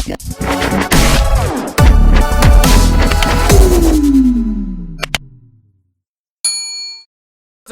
What's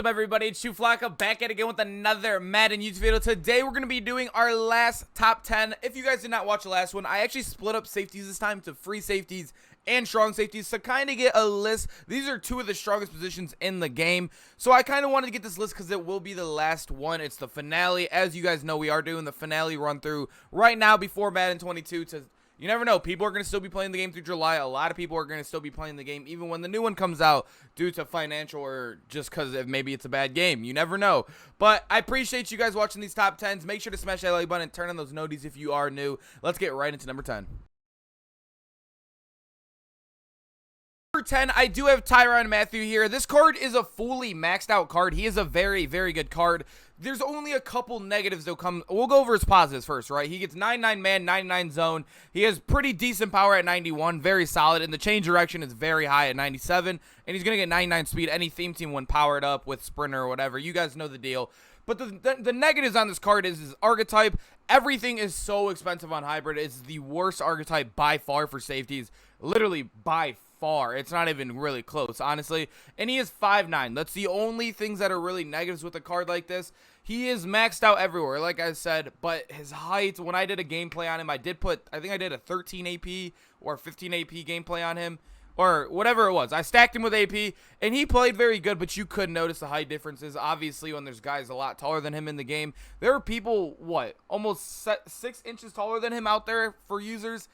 up, everybody? It's Flacco back at it again with another Madden YouTube video. Today we're going to be doing our last top 10. If you guys did not watch the last one, I actually split up safeties this time to free safeties and strong safeties to kind of get a list. These are two of the strongest positions in the game, so I kind of wanted to get this list because it will be the last one. It's the finale. As you guys know, we are doing the finale run through right now before Madden 22 to... You never know. People are going to still be playing the game through July. A lot of people are going to still be playing the game even when the new one comes out due to financial or just because maybe it's a bad game. You never know. But I appreciate you guys watching these top 10s. Make sure to smash that like button and turn on those noties if you are new. Let's get right into number 10. Number 10, I do have Tyron Matthews here. This card is a fully maxed out card. He is a very, very good card. There's only a couple negatives that'll come. We'll go over his positives first, right? He gets 99 man, 99 zone. He has pretty decent power at 91, very solid, and the change direction is very high at 97, and he's going to get 99 speed any theme team when powered up with sprinter or whatever. You guys know the deal. But the negatives on this card is his archetype. Everything is so expensive on hybrid. It's the worst archetype by far for safeties, literally by far. It's not even really close, honestly. And he is 5'9". That's the only things that are really negatives with a card like this. He is maxed out everywhere, like I said, but his height, when I did a gameplay on him, I think I did a 13 AP or 15 AP gameplay on him, or whatever it was. I stacked him with AP, and he played very good, but you could notice the height differences. Obviously, when there's guys a lot taller than him in the game, there are people, almost 6 inches taller than him out there for users.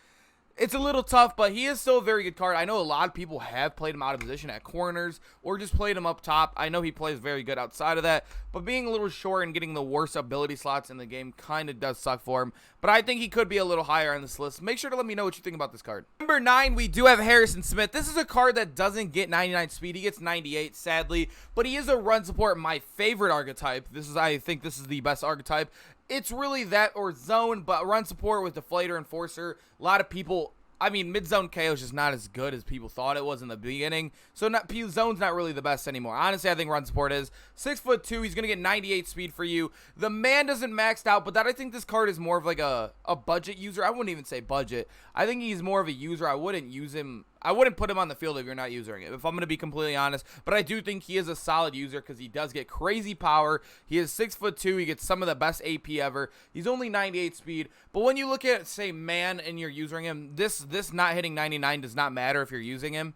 It's a little tough, but he is still a very good card. I know a lot of people have played him out of position at corners or just played him up top. I know he plays very good outside of that, but being a little short and getting the worst ability slots in the game kind of does suck for him. But I think he could be a little higher on this list. Make sure to let me know what you think about this card. Number 9, we do have Harrison Smith. This is a card that doesn't get 99 speed. He gets 98, sadly, but he is a run support, my favorite archetype. I think this is the best archetype. It's really that or zone, but run support with deflator, enforcer. A lot of people, I mean, mid-zone KO is just not as good as people thought it was in the beginning. So zone's not really the best anymore. Honestly, I think run support is. 6'2", he's going to get 98 speed for you. The man doesn't maxed out, but I think this card is more of like a budget user. I wouldn't even say budget. I think he's more of a user. I wouldn't use him. I wouldn't put him on the field if you're not using it, if I'm going to be completely honest. But I do think he is a solid user because he does get crazy power. He is 6'2". He gets some of the best AP ever. He's only 98 speed. But when you look at, say, man, and you're using him, this not hitting 99 does not matter if you're using him.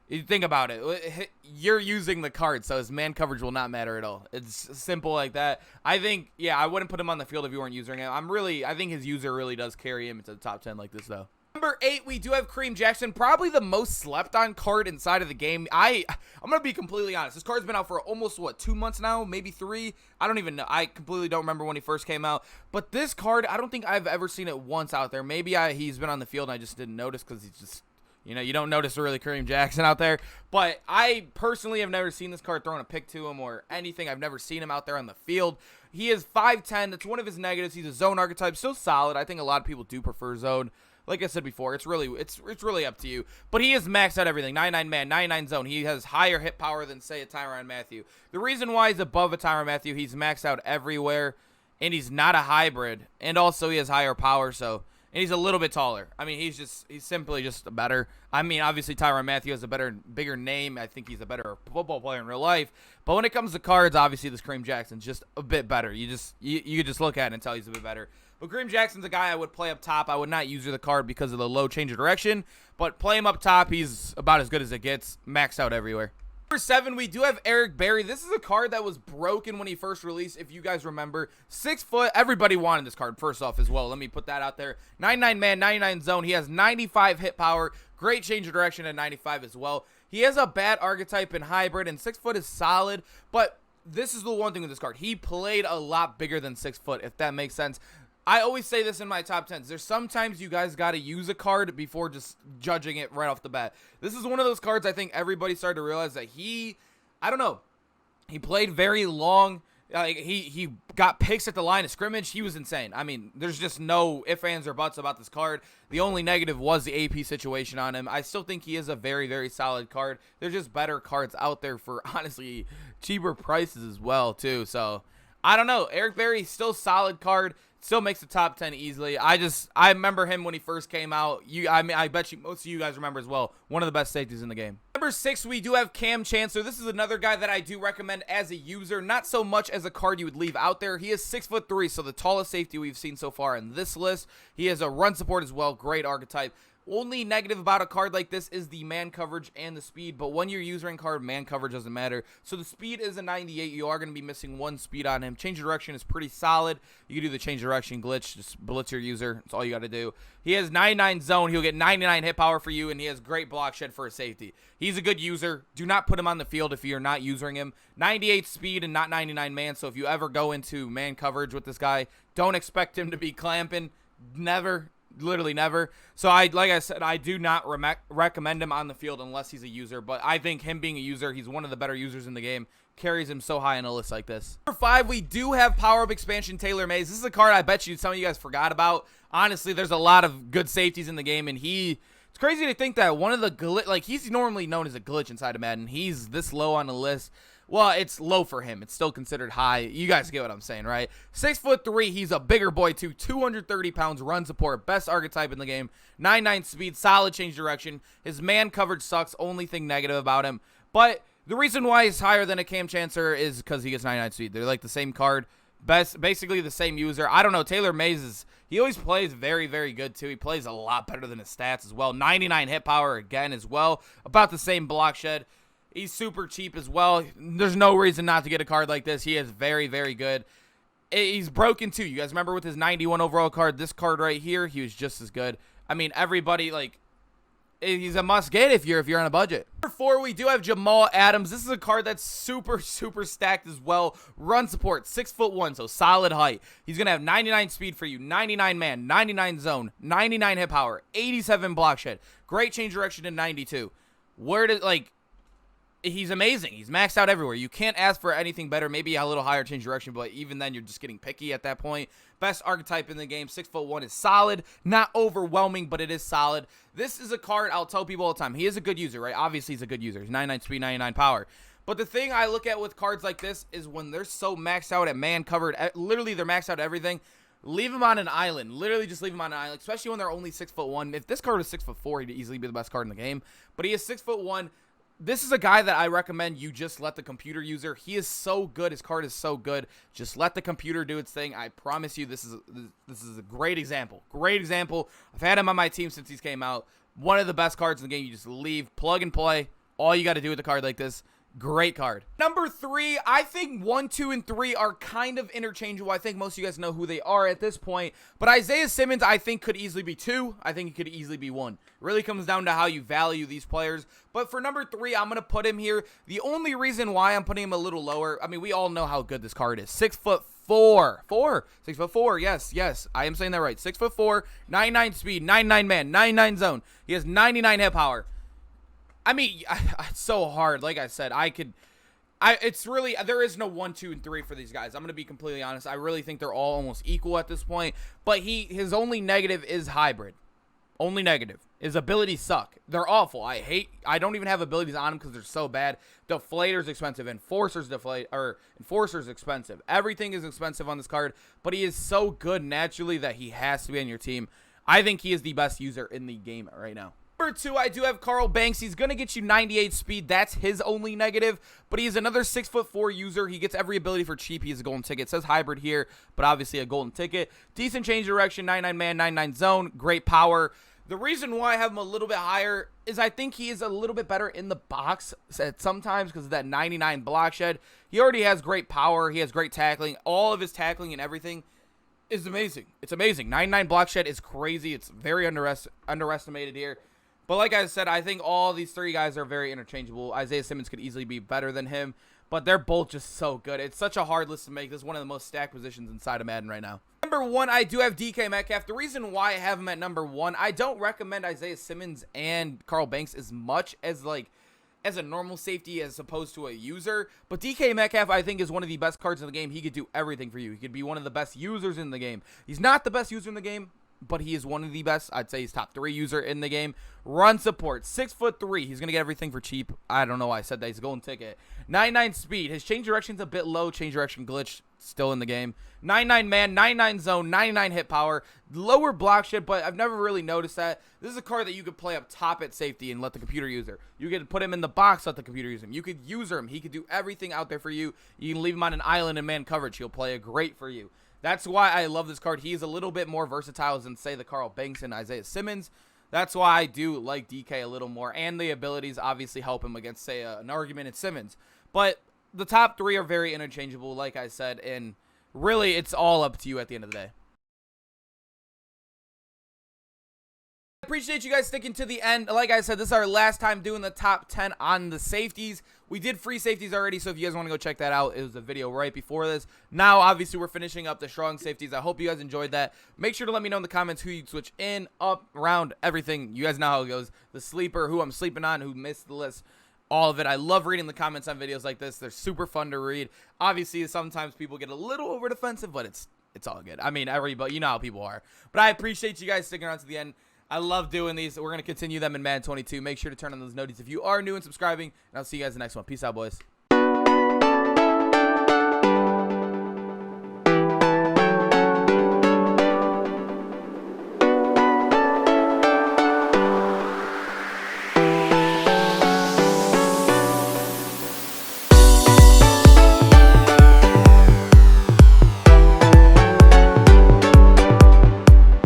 You think about it. You're using the card, so his man coverage will not matter at all. It's simple like that. I think, yeah, I wouldn't put him on the field if you weren't using him. I think his user really does carry him into the top 10 like this, though. Number 8, we do have Kareem Jackson, probably the most slept on card inside of the game. I'm going to be completely honest. This card's been out for almost, 2 months now, maybe 3. I don't even know. I completely don't remember when he first came out. But this card, I don't think I've ever seen it once out there. Maybe he's been on the field and I just didn't notice because he's just, you don't notice really Kareem Jackson out there. But I personally have never seen this card throwing a pick to him or anything. I've never seen him out there on the field. He is 5'10". That's one of his negatives. He's a zone archetype. Still solid. I think a lot of people do prefer zone. Like I said before, it's really up to you. But he is maxed out everything. 99 man, 99 zone. He has higher hit power than, say, a Tyron Matthews. The reason why he's above a Tyron Matthews, he's maxed out everywhere, and he's not a hybrid. And also he has higher power, and he's a little bit taller. I mean, he's simply just better. I mean, obviously Tyron Matthews has a bigger name. I think he's a better football player in real life. But when it comes to cards, obviously this Kareem Jackson's just a bit better. You could just look at it and tell he's a bit better. But Kareem Jackson's a guy I would play up top. I would not use the card because of the low change of direction. But play him up top, he's about as good as it gets. Maxed out everywhere. Number 7, we do have Eric Berry. This is a card that was broken when he first released, if you guys remember. 6 foot. Everybody wanted this card, first off, as well. Let me put that out there. 99 man, 99 zone. He has 95 hit power. Great change of direction at 95 as well. He has a bad archetype in hybrid, and 6 foot is solid. But this is the one thing with this card. He played a lot bigger than 6 foot, if that makes sense. I always say this in my top 10s. There's sometimes you guys got to use a card before just judging it right off the bat. This is one of those cards I think everybody started to realize that I don't know, he played very long. He got picks at the line of scrimmage. He was insane. I mean, there's just no ifs, ands, or buts about this card. The only negative was the AP situation on him. I still think he is a very, very solid card. There's just better cards out there for, honestly, cheaper prices as well, too. So, I don't know. Eric Berry, still solid card. Still makes the top 10 easily. I remember him when he first came out. I bet you most of you guys remember as well. One of the best safeties in the game. Number 6, we do have Chancellor. This is another guy that I do recommend as a user, not so much as a card you would leave out there. He is 6'3", so the tallest safety we've seen so far in this list. He has a run support as well. Great archetype. Only negative about a card like this is the man coverage and the speed, but when you're using card, man coverage doesn't matter. So the speed is a 98. You are going to be missing 1 speed on him. Change of direction is pretty solid. You can do the change of direction glitch, just blitz your user. That's all you got to do. He has 99 zone. He'll get 99 hit power for you, and he has great block shed for a safety. He's a good user. Do not put him on the field if you're not using him. 98 speed and not 99 man, so if you ever go into man coverage with this guy, don't expect him to be clamping. Never. Literally never. So like I said, I do not recommend him on the field unless he's a user, but I think him being a user, he's one of the better users in the game, carries him so high on a list like this. Number 5, we do have Power-Up Expansion Taylor Mays. This is a card I bet you some of you guys forgot about. Honestly, there's a lot of good safeties in the game, and it's crazy to think that one of the he's normally known as a glitch inside of Madden. He's this low on the list. Well, it's low for him. It's still considered high. You guys get what I'm saying, right? 6'3". He's a bigger boy, too. 230 pounds, run support, best archetype in the game. 99 speed, solid change direction. His man coverage sucks. Only thing negative about him. But the reason why he's higher than a Chancellor is because he gets 99 speed. They're like the same card. Basically the same user. I don't know. Taylor Mays he always plays very, very good, too. He plays a lot better than his stats as well. 99 hit power again as well. About the same block shed. He's super cheap as well. There's no reason not to get a card like this. He is very, very good. He's broken, too. You guys remember with his 91 overall card, this card right here, he was just as good. I mean, everybody, he's a must-get if you're on a budget. Number 4, we do have Jamal Adams. This is a card that's super, super stacked as well. Run support, 6'1", so solid height. He's going to have 99 speed for you, 99 man, 99 zone, 99 hit power, 87 block shed. Great change direction in 92. He's amazing. He's maxed out everywhere. You can't ask for anything better. Maybe a little higher change direction, but even then, you're just getting picky at that point. Best archetype in the game. 6'1" is solid. Not overwhelming, but it is solid. This is a card I'll tell people all the time. He is a good user, right? Obviously, he's a good user. He's 99 speed, 99 power. But the thing I look at with cards like this is when they're so maxed out at man covered, literally they're maxed out at everything, leave him on an island. Literally just leave him on an island, especially when they're only 6'1". If this card was 6'4", he'd easily be the best card in the game. But he is 6'1". This is a guy that I recommend you just let the computer user. He is so good. His card is so good. Just let the computer do its thing. I promise you this is a great example. Great example. I've had him on my team since he came out. One of the best cards in the game. You just leave, plug and play. All you got to do with a card like this. Great card. Number 3, I think 1, 2, and 3 are kind of interchangeable. I think most of you guys know who they are at this point. But Isaiah Simmons, I think, could easily be 2. I think he could easily be 1. It really comes down to how you value these players. But for number 3, I'm going to put him here. The only reason why I'm putting him a little lower, I mean, we all know how good this card is. 6'4". 6'4". Yes. I am saying that right. 6'4", 99 speed, 99 man, 99 zone. He has 99 hit power. I mean, it's so hard. Like I said, it's really, there is no 1, 2, and 3 for these guys. I'm going to be completely honest. I really think they're all almost equal at this point. But his only negative is hybrid. Only negative. His abilities suck. They're awful. I don't even have abilities on him because they're so bad. Deflator's expensive. Enforcer's expensive. Everything is expensive on this card. But he is so good naturally that he has to be on your team. I think he is the best user in the game right now. Number 2, I do have Karl Banks. He's going to get you 98 speed. That's his only negative. But he's another 6'4" user. He gets every ability for cheap. He has a golden ticket. It says hybrid here, but obviously a golden ticket. Decent change direction, 99 man, 99 zone. Great power. The reason why I have him a little bit higher is I think he is a little bit better in the box sometimes because of that 99 block shed. He already has great power. He has great tackling. All of his tackling and everything is amazing. It's amazing. 99 block shed is crazy. It's very underestimated here. But like I said, I think all these 3 guys are very interchangeable. Isaiah Simmons could easily be better than him, but they're both just so good. It's such a hard list to make. This is one of the most stacked positions inside of Madden right now. Number 1, I do have DK Metcalf. The reason why I have him at number 1, I don't recommend Isaiah Simmons and Karl Banks as much as a normal safety as opposed to a user. But DK Metcalf, I think, is one of the best cards in the game. He could do everything for you. He could be one of the best users in the game. He's not the best user in the game, but he is one of the best. I'd say he's top 3 user in the game. Run support, 6'3". He's going to get everything for cheap. I don't know why I said that. He's a golden ticket. 99 speed. His change direction's a bit low. Change direction glitch. still in the game. 99 man, 99 zone, 99 hit power, lower block shit, but I've never really noticed that. This is a card that you could play up top at safety and let the computer use her. You could put him in the box, let the computer use him. You could use him. He could do everything out there for you. You can leave him on an island in man coverage. He'll play great for you. That's why I love this card. He's a little bit more versatile than, say, the Karl Banks and Isaiah Simmons. That's why I do like DK a little more, and the abilities obviously help him against, say, an argument at Simmons. But the top three are very interchangeable, like I said, and really it's all up to you at the end of the day. I appreciate you guys sticking to the end. Like I said, this is our last time doing the top 10 on the safeties. We did free safeties already, so if you guys want to go check that out, it was a video right before this. Now, obviously, we're finishing up the strong safeties. I hope you guys enjoyed that. Make sure to let me know in the comments who you'd switch in, up, around, everything. You guys know how it goes. The sleeper, who I'm sleeping on, who missed the list, all of it. I love reading the comments on videos like this. They're super fun to read. Obviously, sometimes people get a little over defensive, but it's all good. I mean, everybody, you know how people are. But I appreciate you guys sticking around to the end. I love doing these. We're going to continue them in Madden 22. Make sure to turn on those notifications if you are new and subscribing. And I'll see you guys in the next one. Peace out, boys.